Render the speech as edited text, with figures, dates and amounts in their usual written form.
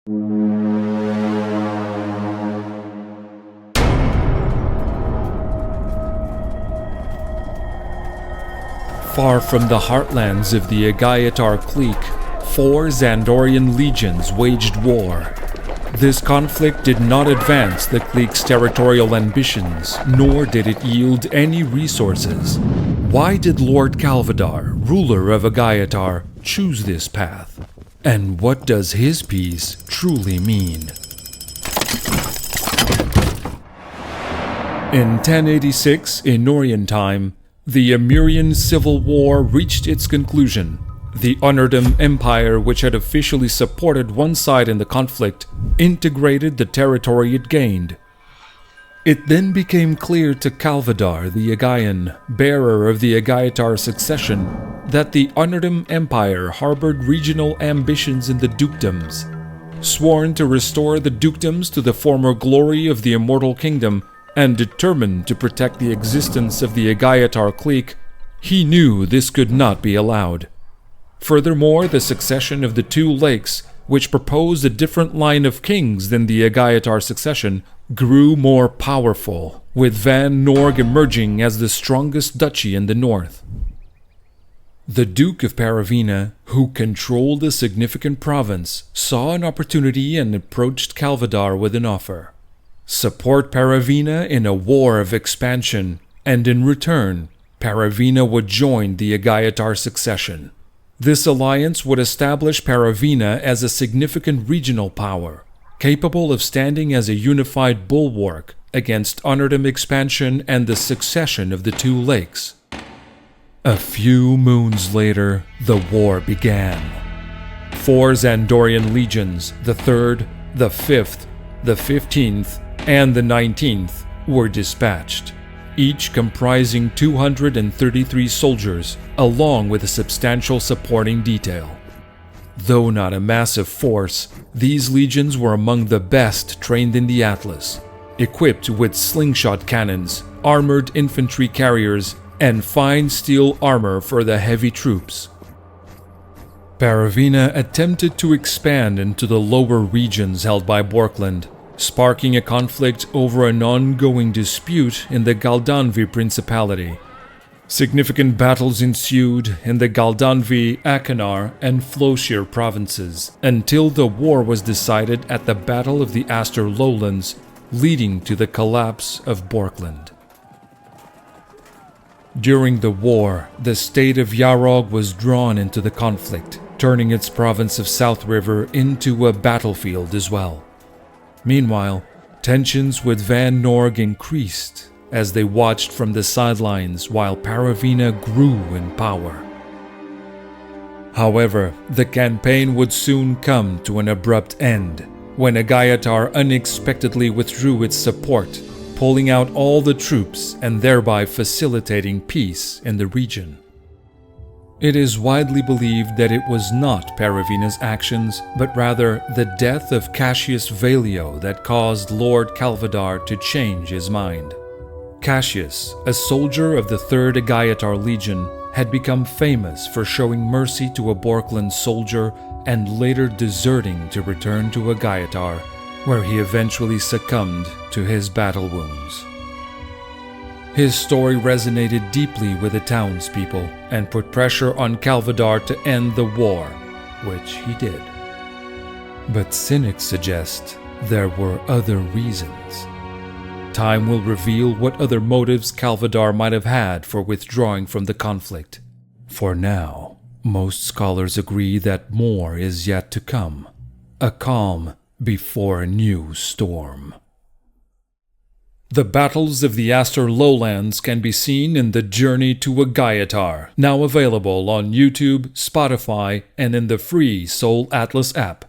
Far from the heartlands of the Agayatar clique, 4 Xandorian legions waged war. This conflict did not advance the clique's territorial ambitions, nor did it yield any resources. Why did Lord Calvadar, ruler of Agayatar, choose this path? And what does his peace truly mean? In 1086 Inorian time, the Amurian Civil War reached its conclusion. The Unardum Empire, which had officially supported one side in the conflict, integrated the territory it gained. It then became clear to Calvadar the Agayan, bearer of the Agayatar succession, that the Unardum Empire harbored regional ambitions in the dukedoms. Sworn to restore the dukedoms to the former glory of the Immortal Kingdom, and determined to protect the existence of the Agayatar clique, he knew this could not be allowed. Furthermore, the succession of the 2 lakes, which proposed a different line of kings than the Agayatar succession, grew more powerful, with Van Norg emerging as the strongest duchy in the north. The Duke of Paravina, who controlled a significant province, saw an opportunity and approached Calvadar with an offer. Support Paravina in a war of expansion, and in return, Paravina would join the Agayatar succession. This alliance would establish Paravina as a significant regional power, capable of standing as a unified bulwark against Unardum expansion and the succession of the 2 lakes. A few moons later, the war began. 4 Xandorian legions, the 3rd, the 5th, the 15th, and the 19th, were dispatched, each comprising 233 soldiers, along with a substantial supporting detail. Though not a massive force, these legions were among the best trained in the Atlas, equipped with slingshot cannons, armored infantry carriers, and fine steel armor for the heavy troops. Paravina attempted to expand into the lower regions held by Borkland, sparking a conflict over an ongoing dispute in the Galdanvi Principality. Significant battles ensued in the Galdanvi, Akanar, and Floshir provinces, until the war was decided at the Battle of the Aster Lowlands, leading to the collapse of Borkland. During the war, the state of Yarog was drawn into the conflict, turning its province of South River into a battlefield as well. Meanwhile, tensions with Van Norg increased as they watched from the sidelines while Paravina grew in power. However, the campaign would soon come to an abrupt end when Agayatar unexpectedly withdrew its support, pulling out all the troops and thereby facilitating peace in the region. It is widely believed that it was not Paravina's actions, but rather the death of Cassius Valio that caused Lord Calvadar to change his mind. Cassius, a soldier of the 3rd Agayatar Legion, had become famous for showing mercy to a Borkland soldier and later deserting to return to Agayatar, where he eventually succumbed to his battle wounds. His story resonated deeply with the townspeople and put pressure on Calvadar to end the war, which he did. But cynics suggest there were other reasons. Time will reveal what other motives Calvadar might have had for withdrawing from the conflict. For now, most scholars agree that more is yet to come. A calm before a new storm. The battles of the Aster Lowlands can be seen in The Journey to Agayatar, now available on YouTube, Spotify, and in the free Soul Atlas app.